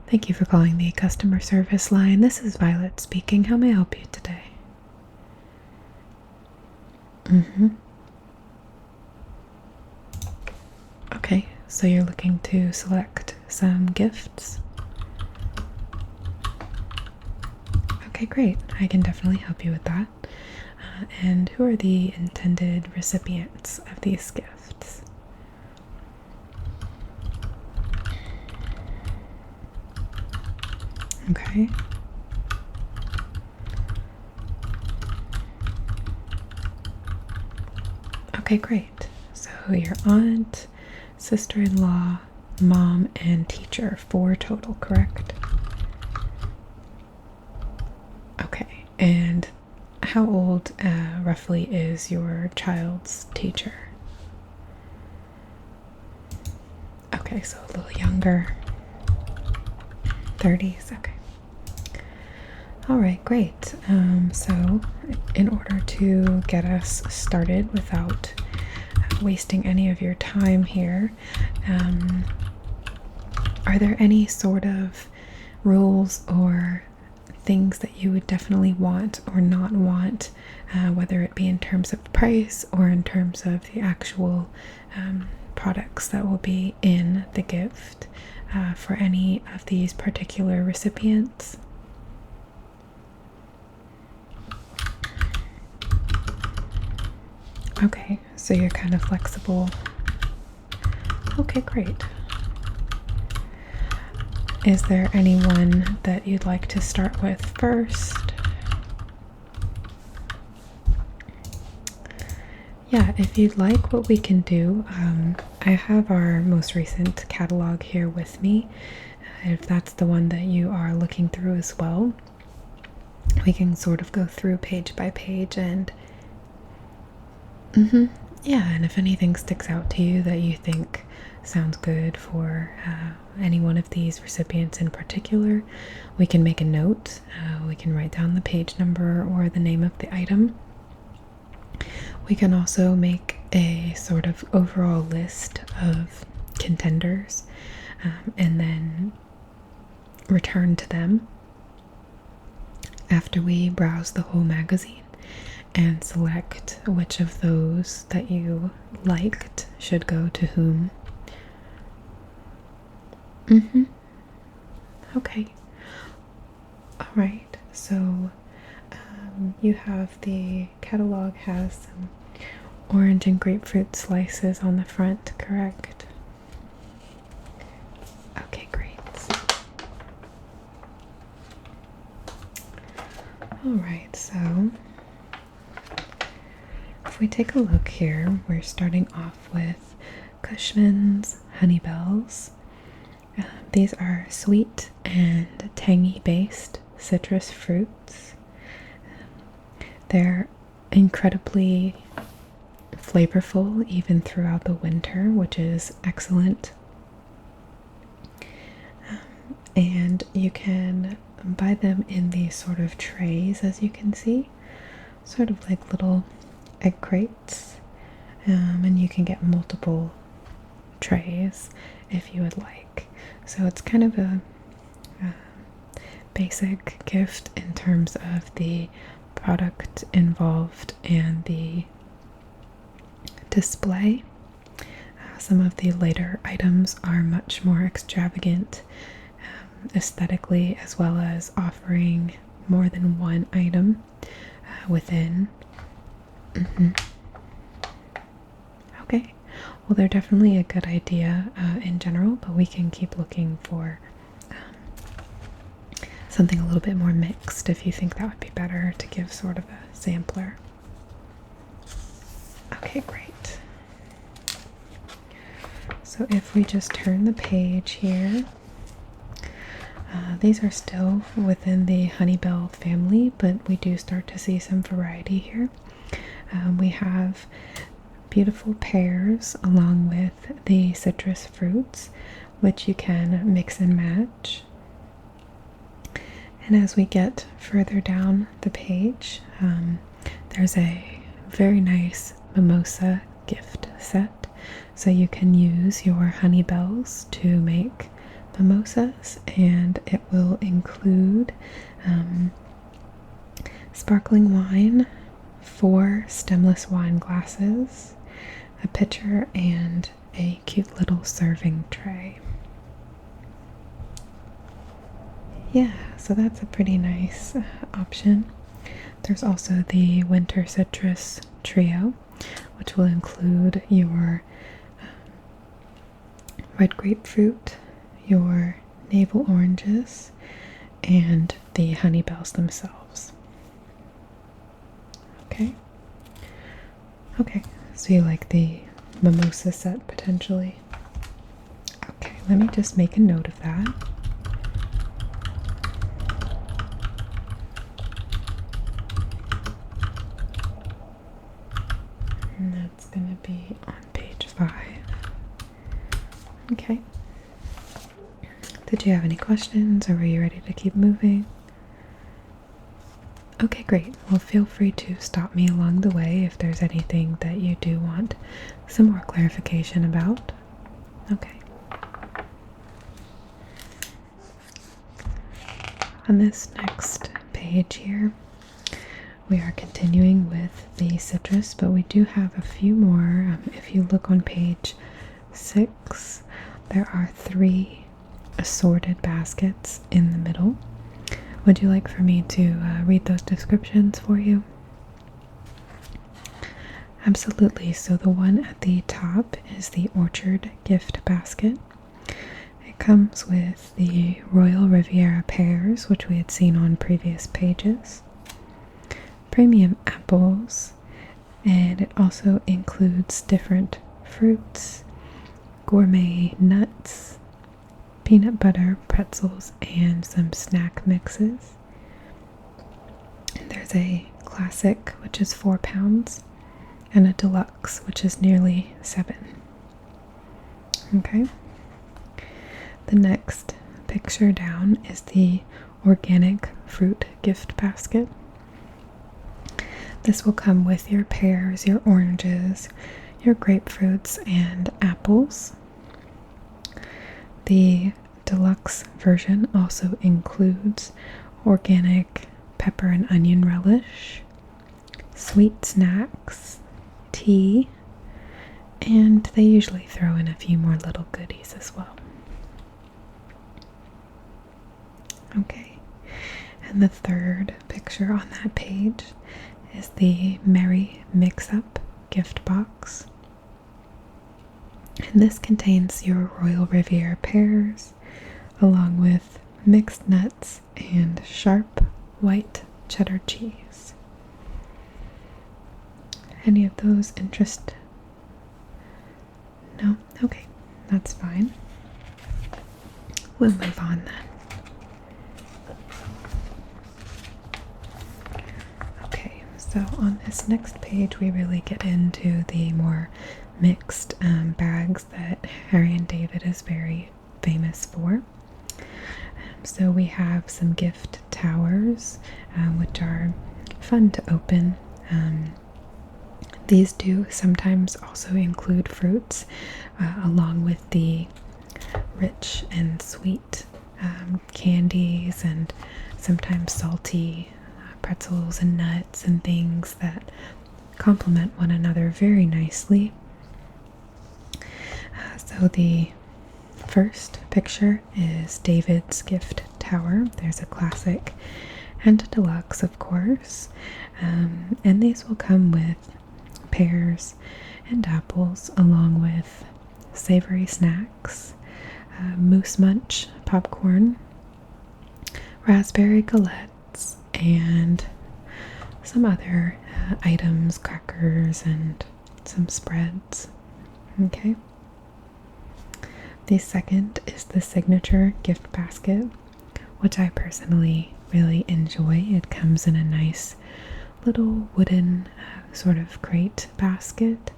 Thank you for calling the customer service line. This is Violet speaking. How may I help you today? Okay, so you're looking to select some gifts? Okay, great. I can definitely help you with that. And who are the intended recipients of these gifts? Okay. Okay, great. So your aunt, sister-in-law, mom, and teacher, 4 total, correct? Okay, and how old roughly is your child's teacher? Okay, so a little younger. 30s, okay. Alright, great. So in order to get us started without wasting any of your time here, are there any sort of rules or things that you would definitely want or not want, whether it be in terms of price or in terms of the actual products that will be in the gift for any of these particular recipients? Okay, so you're kind of flexible. Okay, great. Is there anyone that you'd like to start with first? Yeah, if you'd like, what we can do, I have our most recent catalog here with me. If that's the one that you are looking through as well, we can sort of go through page by page and yeah, and if anything sticks out to you that you think sounds good for any one of these recipients in particular, we can make a note. We can write down the page number or the name of the item. We can also make a sort of overall list of contenders and then return to them after we browse the whole magazine and select which of those that you liked should go to whom. Okay. Alright, so you have the catalog has some orange and grapefruit slices on the front, correct? Okay, great. Alright, so if we take a look here, we're starting off with Cushman's Honey Bells. These are sweet and tangy based citrus fruits. They're incredibly flavorful even throughout the winter, which is excellent. And you can buy them in these sort of trays, as you can see, sort of like little egg crates, and you can get multiple trays if you would like. So it's kind of a basic gift in terms of the product involved and the display. Some of the later items are much more extravagant aesthetically, as well as offering more than one item within. Okay, well, they're definitely a good idea in general, but we can keep looking for something a little bit more mixed if you think that would be better to give sort of a sampler. Okay, great. So if we just turn the page here, these are still within the Honeybell family, but we do start to see some variety here. We have beautiful pears along with the citrus fruits, which you can mix and match. And as we get further down the page, there's a very nice mimosa gift set. So you can use your honey bells to make mimosas, and it will include sparkling wine, 4 stemless wine glasses, a pitcher, and a cute little serving tray. Yeah, so that's a pretty nice option. There's also the winter citrus trio, which will include your red grapefruit, your navel oranges, and the honey bells themselves. Okay, so you like the mimosa set potentially? Okay, let me just make a note of that. And that's going to be on page 5. Okay. Did you have any questions, or were you ready to keep moving? Okay, great. Well, feel free to stop me along the way if there's anything that you do want some more clarification about. Okay. On this next page here, we are continuing with the citrus, but we do have a few more. If you look on page 6, there are 3 assorted baskets in the middle. Would you like for me to read those descriptions for you? Absolutely. So the one at the top is the Orchard gift basket. It comes with the Royal Riviera pears, which we had seen on previous pages, premium apples, and it also includes different fruits, gourmet nuts, peanut butter, pretzels, and some snack mixes. And there's a classic, which is 4 pounds, and a deluxe, which is nearly 7. Okay. The next picture down is the organic fruit gift basket. This will come with your pears, your oranges, your grapefruits, and apples. The deluxe version also includes organic pepper and onion relish, sweet snacks, tea, and they usually throw in a few more little goodies as well. Okay, and the third picture on that page is the Merry Mix-Up gift box. And this contains your Royal Riviera pears, along with mixed nuts and sharp white cheddar cheese. Any of those interest? No? Okay, that's fine. We'll move on then. Okay, so on this next page we really get into the more mixed bags that Harry and David is very famous for. So we have some gift towers, which are fun to open. These do sometimes also include fruits, along with the rich and sweet candies, and sometimes salty pretzels and nuts and things that complement one another very nicely. So the first picture is David's gift tower. There's a classic and a deluxe, of course, and these will come with pears and apples, along with savory snacks, moose munch popcorn, raspberry galettes, and some other items, crackers, and some spreads. Okay. The second is the signature gift basket, which I personally really enjoy. It comes in a nice little wooden sort of crate basket,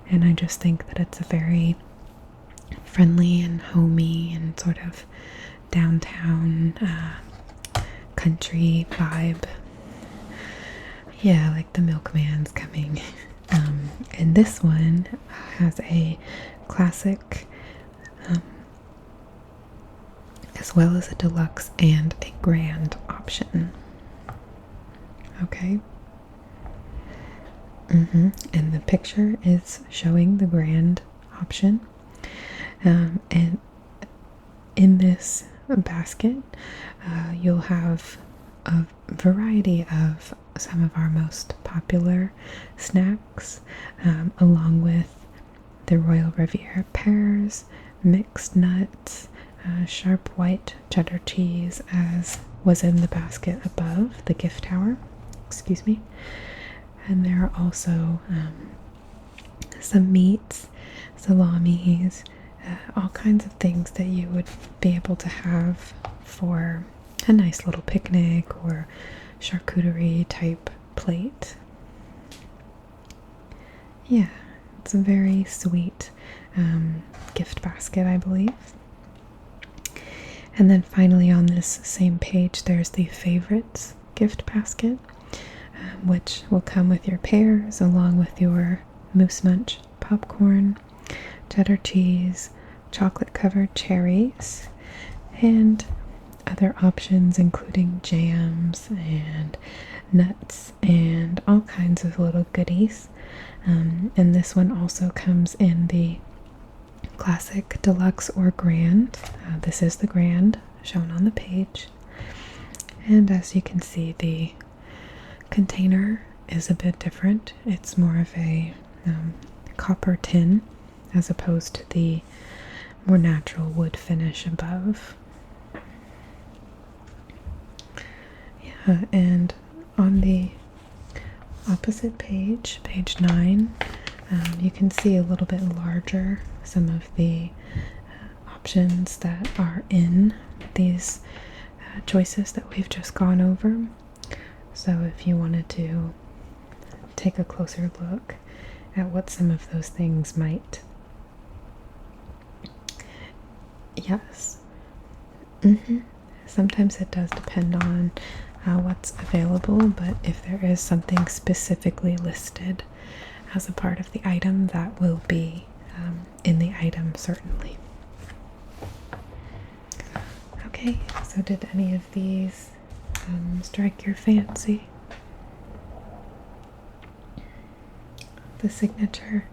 and I just think that it's a very friendly and homey and sort of downtown country vibe. Yeah, like the milkman's coming. And this one has a classic as well as a deluxe and a grand option. Okay. And the picture is showing the grand option. And in this basket, you'll have a variety of some of our most popular snacks, along with the Royal Riviera pears, mixed nuts, sharp white cheddar cheese, as was in the basket above the gift tower. Excuse me. And there are also some meats, salamis, all kinds of things that you would be able to have for a nice little picnic or charcuterie type plate. Yeah, it's a very sweet gift basket, I believe. And then finally on this same page, there's the favorites gift basket, which will come with your pears along with your Moose Munch popcorn, cheddar cheese, chocolate covered cherries, and other options including jams and nuts and all kinds of little goodies. And this one also comes in the classic, deluxe, or grand. This is the grand shown on the page. And as you can see, the container is a bit different. It's more of a copper tin as opposed to the more natural wood finish above. Yeah, and on the opposite page, page 9, you can see a little bit larger some of the options that are in these choices that we've just gone over. So if you wanted to take a closer look at what some of those things might. Yes. Sometimes it does depend on what's available, but if there is something specifically listed as a part of the item, that will be in the item, certainly. Okay, so did any of these strike your fancy? The signature,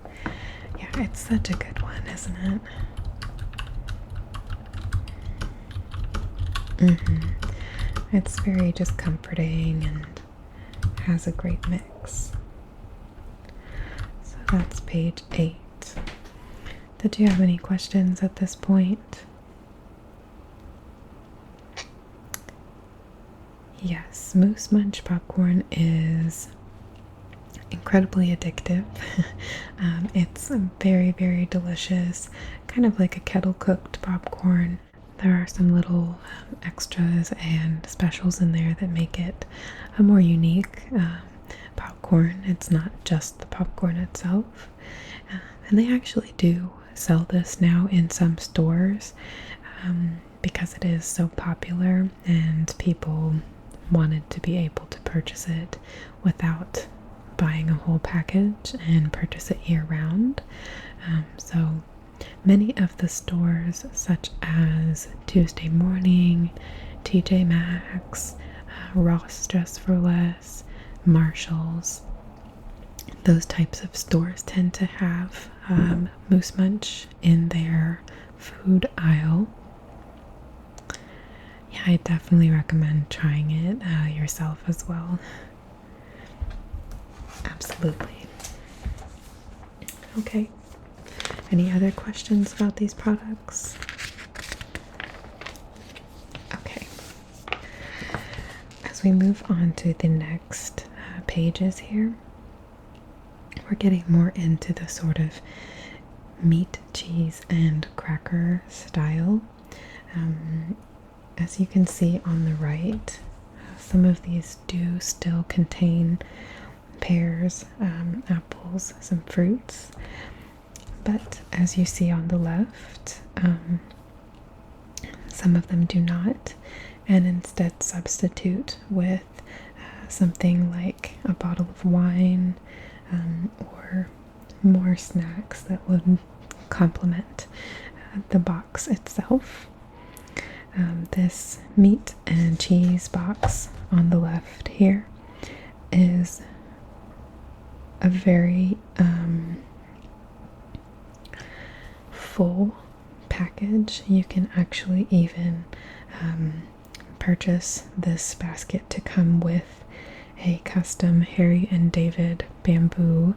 yeah, it's such a good one, isn't it? It's very just comforting and has a great mix. So that's page 8. Did you have any questions at this point? Yes, Moose Munch popcorn is incredibly addictive. It's very, very delicious, kind of like a kettle cooked popcorn. There are some little extras and specials in there that make it a more unique popcorn. It's not just the popcorn itself. And they actually do sell this now in some stores because it is so popular and people wanted to be able to purchase it without buying a whole package and purchase it year-round. So many of the stores, such as Tuesday Morning, TJ Maxx, Ross Dress for Less, Marshall's, those types of stores tend to have Moose Munch in their food aisle. Yeah, I definitely recommend trying it yourself as well. Absolutely. Okay. Any other questions about these products? Okay. As we move on to the next pages here, we're getting more into the sort of meat, cheese, and cracker style. As you can see on the right, some of these do still contain pears, apples, some fruits. But as you see on the left, some of them do not, and instead substitute with something like a bottle of wine or more snacks that would complement the box itself. This meat and cheese box on the left here is a very full package. You can actually even purchase this basket to come with a custom Harry and David bamboo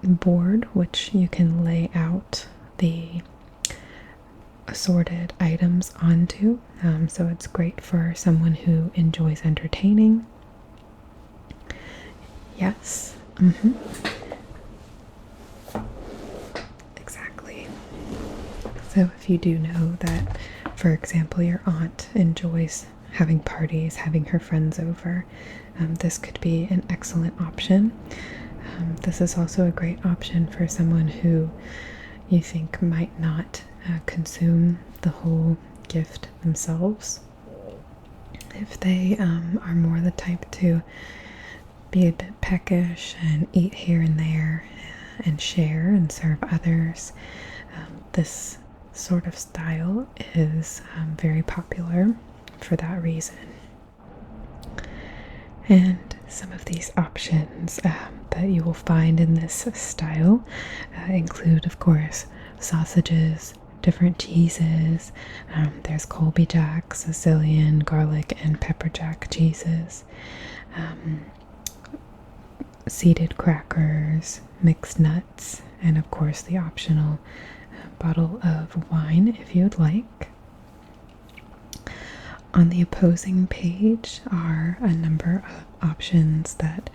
board, which you can lay out the assorted items onto. So it's great for someone who enjoys entertaining. Yes. Exactly. So if you do know that, for example, your aunt enjoys having parties, having her friends over, this could be an excellent option. This is also a great option for someone who you think might not consume the whole gift themselves. If they are more the type to be a bit peckish and eat here and there and share and serve others, this sort of style is very popular for that reason. And some of these options that you will find in this style include, of course, sausages, different cheeses. There's Colby Jack, Sicilian, garlic, and pepper jack cheeses. Seeded crackers, mixed nuts, and of course the optional bottle of wine if you'd like. On the opposing page are a number of options that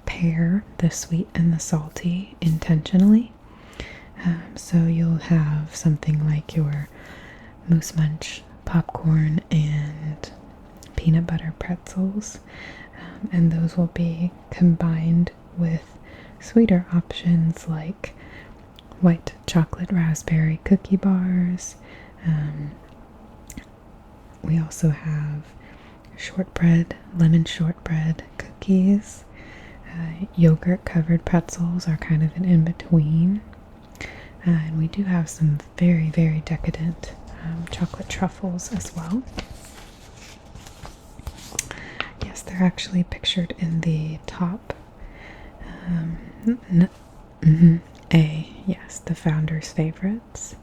pair the sweet and the salty intentionally. So you'll have something like your Moose Munch popcorn and peanut butter pretzels, and those will be combined with sweeter options like white chocolate raspberry cookie bars. We also have shortbread, lemon shortbread cookies. Yogurt covered pretzels are kind of an in-between. And we do have some very, very decadent chocolate truffles as well. Yes, they're actually pictured in the top. Yes, the founder's favorites.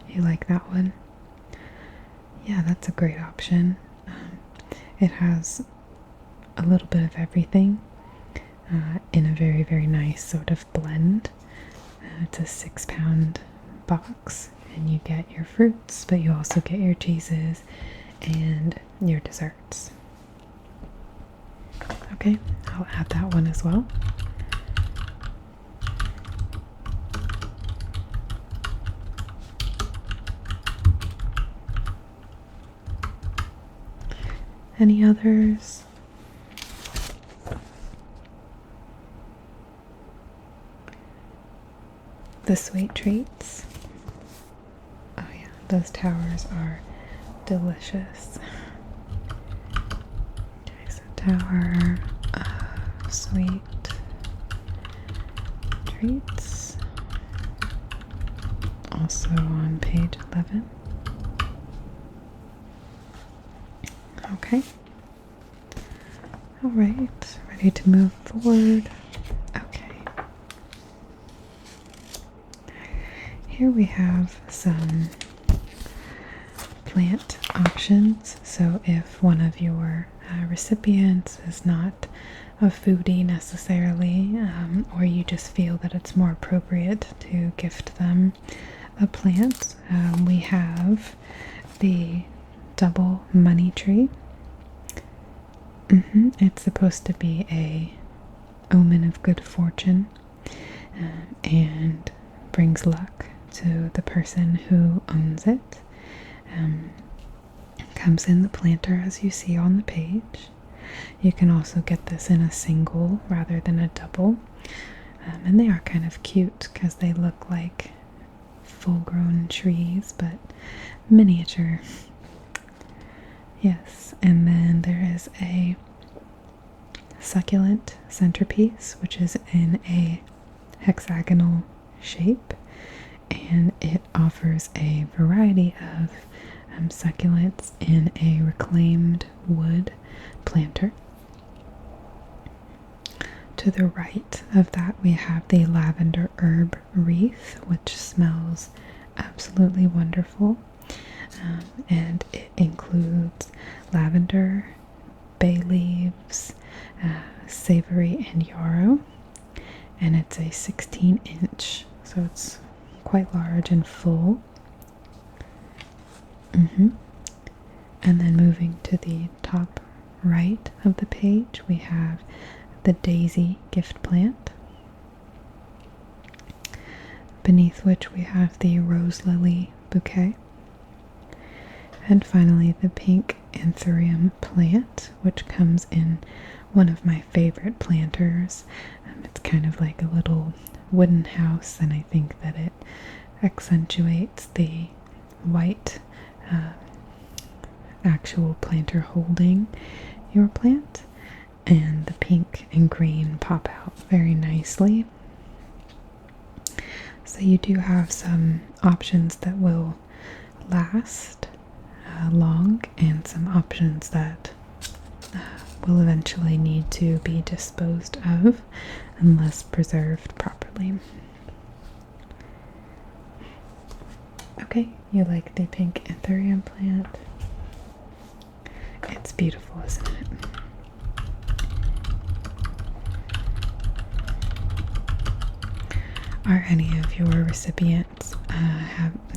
You like that one? Yeah, that's a great option. It has a little bit of everything in a very, very nice sort of blend. It's a 6-pound box, and you get your fruits, but you also get your cheeses and your desserts. Okay, I'll add that one as well. Any others? The sweet treats. Oh yeah, those towers are delicious. Okay, so tower of sweet treats. Also on page 11. Okay. All right, ready to move forward. Okay. Here we have some plant options. So if one of your recipients is not a foodie necessarily, or you just feel that it's more appropriate to gift them a plant, we have the double money tree. It's supposed to be a omen of good fortune and brings luck to the person who owns it. Comes in the planter as you see on the page. You can also get this in a single rather than a double, and they are kind of cute because they look like full-grown trees but miniature. Yes, and then there is a succulent centerpiece, which is in a hexagonal shape, and it offers a variety of succulents in a reclaimed wood planter. To the right of that, we have the lavender herb wreath, which smells absolutely wonderful. And it includes lavender, bay leaves, savory, and yarrow. And it's a 16-inch, so it's quite large and full. And then moving to the top right of the page, we have the daisy gift plant, beneath which we have the rose lily bouquet, and finally the pink anthurium plant, which comes in one of my favorite planters. It's kind of like a little wooden house, and I think that it accentuates the white actual planter holding your plant, and the pink and green pop out very nicely. So you do have some options that will last long, and some options that will eventually need to be disposed of unless preserved properly. Okay, you like the pink anthurium plant? It's beautiful, isn't it? Are any of your recipients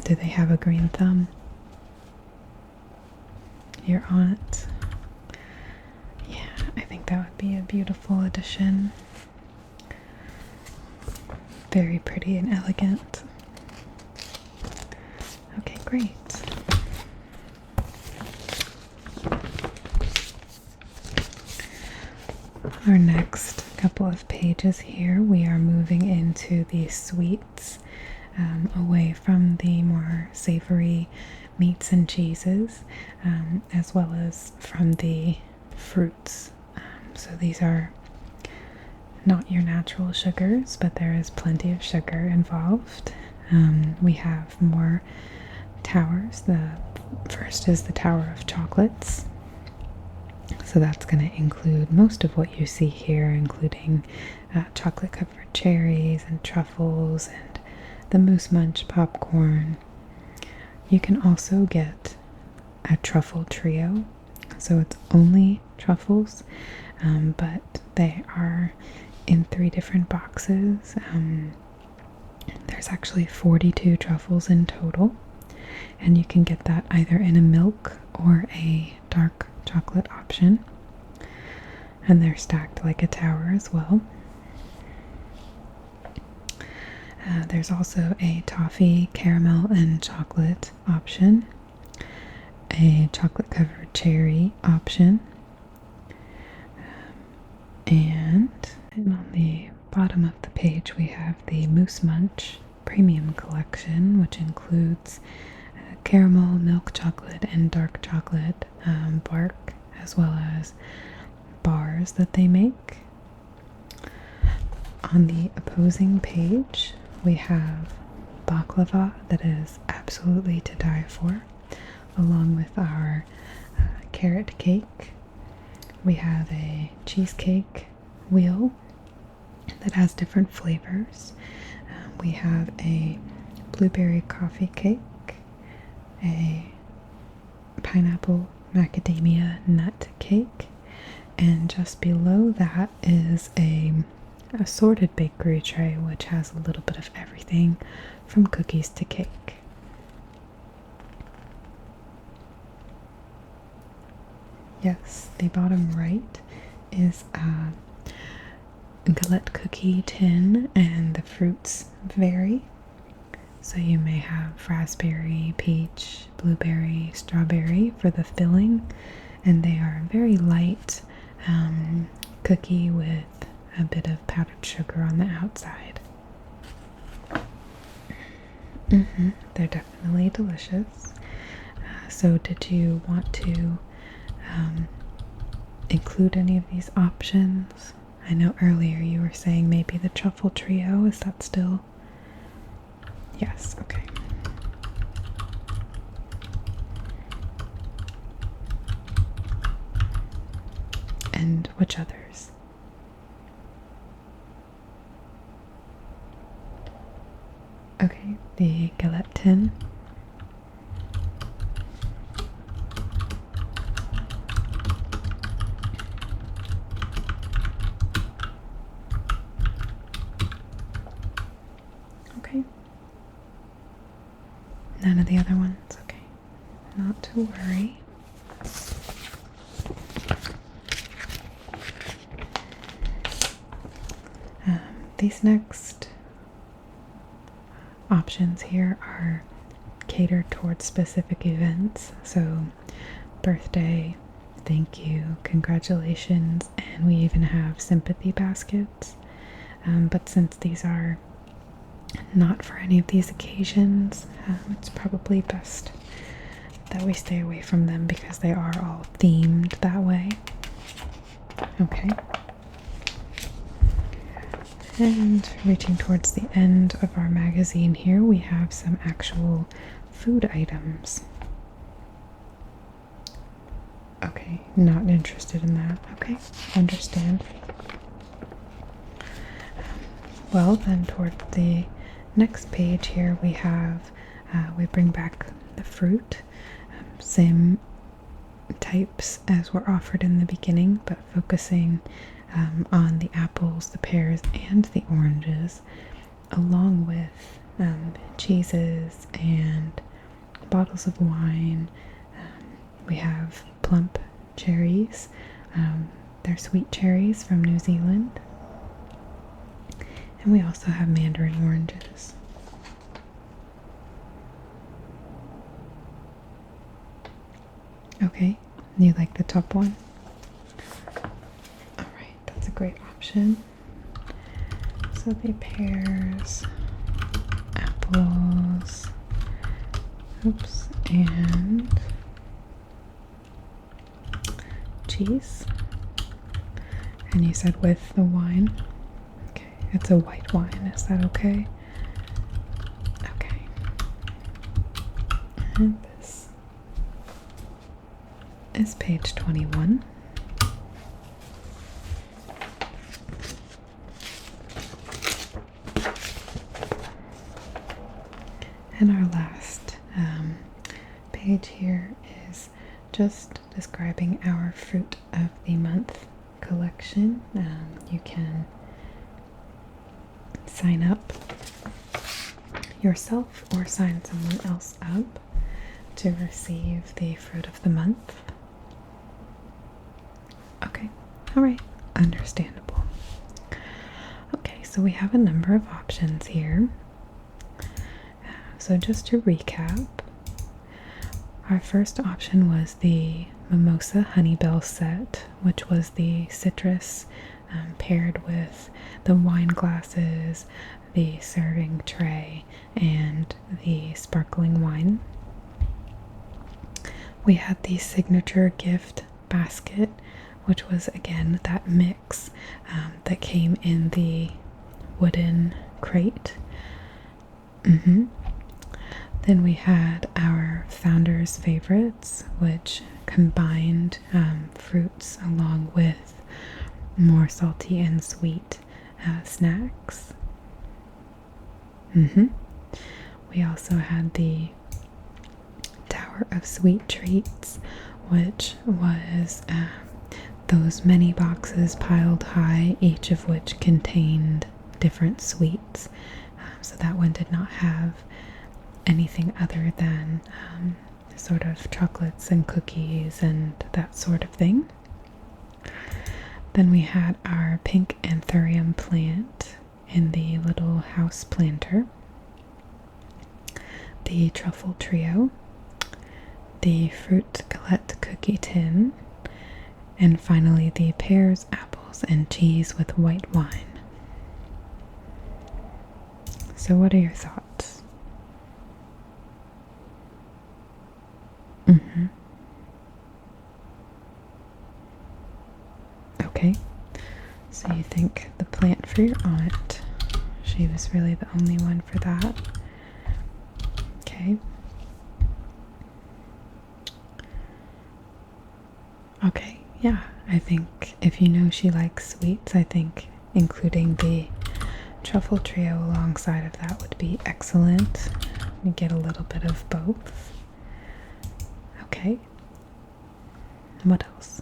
do they have a green thumb? Your aunt? Yeah, I think that would be a beautiful addition. Very pretty and elegant. Okay, great. Our next couple of pages here, we are moving into the sweets, away from the more savory meats and cheeses, as well as from the fruits. So these are not your natural sugars, but there is plenty of sugar involved. We have more towers. The first is the Tower of Chocolates. So that's going to include most of what you see here, including chocolate covered cherries and truffles and the Moose Munch popcorn. You can also get a truffle trio, so it's only truffles, but they are in 3 different boxes. There's actually 42 truffles in total, and you can get that either in a milk or a dark chocolate option, and they're stacked like a tower as well. There's also a toffee, caramel, and chocolate option, a chocolate covered cherry option, and on the bottom of the page we have the Moose Munch Premium Collection, which includes caramel, milk chocolate, and dark chocolate bark, as well as bars that they make. On the opposing page, we have baklava that is absolutely to die for, along with our carrot cake. We have a cheesecake wheel that has different flavors. We have a blueberry coffee cake, a pineapple macadamia nut cake, and just below that is a assorted bakery tray, which has a little bit of everything from cookies to cake. Yes, the bottom right is a galette cookie tin, and the fruits vary. So you may have raspberry, peach, blueberry, strawberry for the filling, and they are very light cookie with a bit of powdered sugar on the outside. They're definitely delicious. So did you want to include any of these options? I know earlier you were saying maybe the truffle trio. Is that still? Yes, okay. And which others? Okay, the galette tin. Okay. None of the other ones? Okay. Not to worry. These next options here are catered towards specific events. So, birthday, thank you, congratulations, and we even have sympathy baskets. But since these are not for any of these occasions, it's probably best that we stay away from them because they are all themed that way. Okay. And reaching towards the end of our magazine here, we have some actual food items. Okay, not interested in that. Okay, understand. Well, then toward the next page here we have, we bring back the fruit. Same types as were offered in the beginning, but focusing on the apples, the pears, and the oranges, along with cheeses and bottles of wine. We have plump cherries. They're sweet cherries from New Zealand. And we also have mandarin oranges. Okay, you like the top one? Alright, that's a great option. So the pears, apples, oops, and cheese. And you said with the wine? Okay, it's a white wine, is that okay? Okay. And this is page 21. And our last page here is just describing our fruit of the month collection. You can sign up yourself or sign someone else up to receive the fruit of the month. Okay, alright, understandable. Okay, so we have a number of options here. So just to recap, our first option was the Mimosa Honeybell set, which was the citrus paired with the wine glasses, the serving tray, and the sparkling wine. We had the signature gift basket, which was again that mix that came in the wooden crate. Then we had our founder's favorites, which combined fruits along with more salty and sweet snacks. We also had the Tower of Sweet Treats, which was those many boxes piled high, each of which contained different sweets. So that one did not have anything other than sort of chocolates and cookies and that sort of thing. Then we had our pink anthurium plant in the little house planter, the truffle trio, the fruit galette cookie tin, and finally the pears, apples, and cheese with white wine. So what are your thoughts? Okay, so you think the plant for your aunt, she was really the only one for that. Okay. Okay, yeah. I think if you know she likes sweets, I think including the truffle trio alongside of that would be excellent. You get a little bit of both. Okay. What else?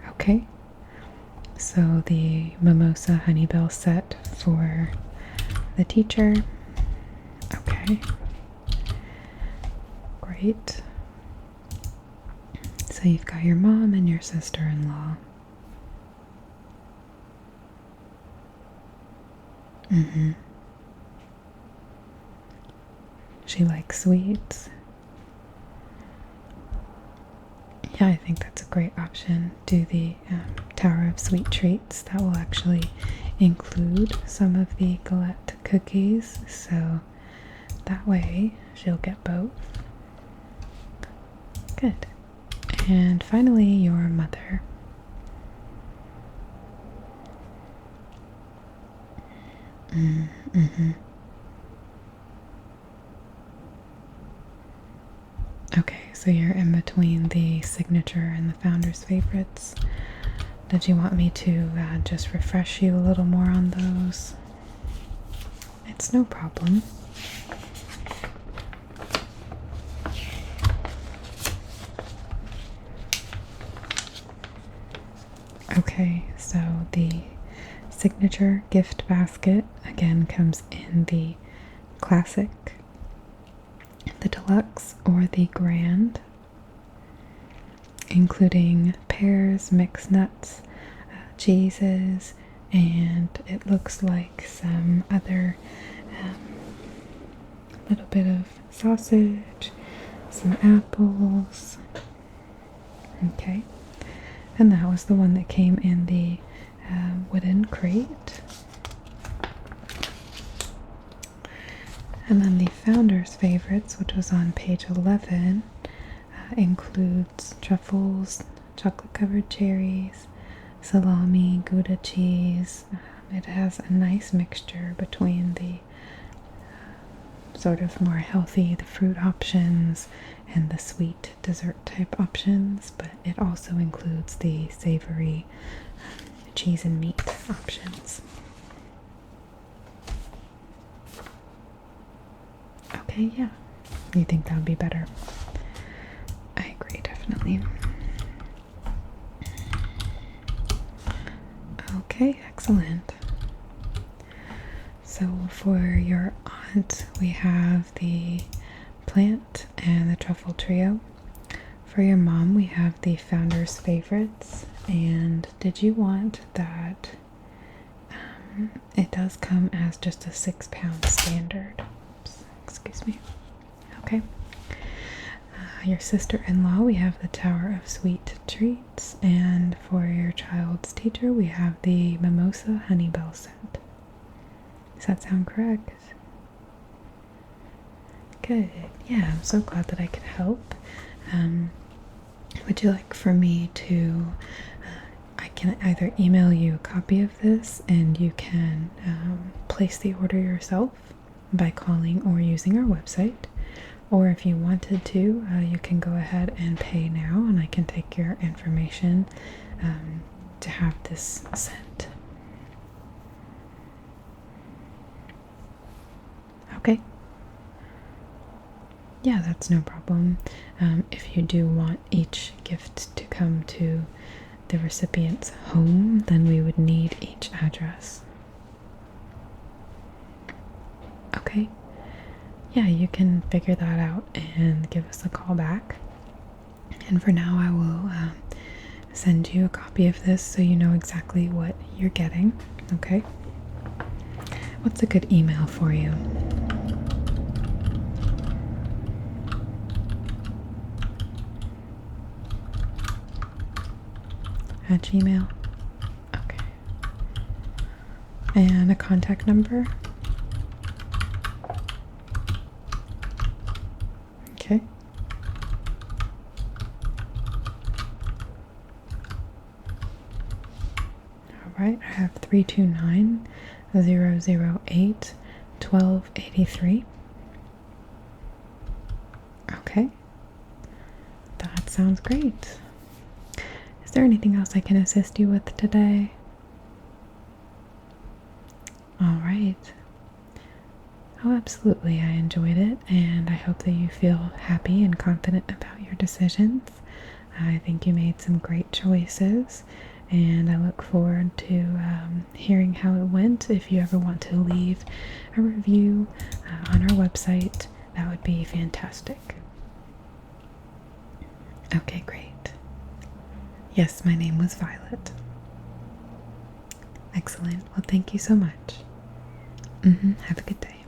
Okay. So the mimosa honeybell set for the teacher. Okay. Great. So you've got your mom and your sister-in-law. She likes sweets. Yeah, I think that's a great option. Do the Tower of Sweet Treats. That will actually include some of the galette cookies, so that way she'll get both. Good. And finally, your mother. Okay, so you're in between the signature and the founder's favorites. Did you want me to just refresh you a little more on those? It's no problem. Okay, so the signature gift basket again comes in the classic, the deluxe, or the grand, including pears, mixed nuts, cheeses, and it looks like some other little bit of sausage, some apples. Okay, and that was the one that came in the wooden crate. And then the founder's favorites, which was on page 11, includes truffles, chocolate covered cherries, salami, Gouda cheese. It has a nice mixture between the sort of more healthy, the fruit options, and the sweet dessert type options, but it also includes the savory cheese and meat options. Okay, yeah. You think that would be better? I agree, definitely. Okay, excellent. So for your aunt, we have the plant and the truffle trio. For your mom, we have the founder's favorites. And did you want that? It does come as just a 6-pound standard. Oops, excuse me. Okay. Your sister-in-law, we have the Tower of Sweet Treats, and for your child's teacher, we have the Mimosa Honeybell set. Does that sound correct? Good. Yeah, I'm so glad that I could help. Would you like for me to I can either email you a copy of this and you can place the order yourself by calling or using our website, or if you wanted to, you can go ahead and pay now and I can take your information to have this sent. Okay. Yeah, that's no problem. If you do want each gift to come to the recipient's home, then we would need each address. Okay. Yeah, you can figure that out and give us a call back. And for now, I will send you a copy of this so you know exactly what you're getting. Okay? What's a good email for you? At Gmail? Okay. And a contact number? Okay. right? I have 329-008-1283. Okay, that sounds great. Is there anything else I can assist you with today? All right. Oh, absolutely. I enjoyed it, and I hope that you feel happy and confident about your decisions. I think you made some great choices, and I look forward to hearing how it went. If you ever want to leave a review on our website, that would be fantastic. Okay, great. Yes, my name was Violet. Excellent. Well, thank you so much. Have a good day.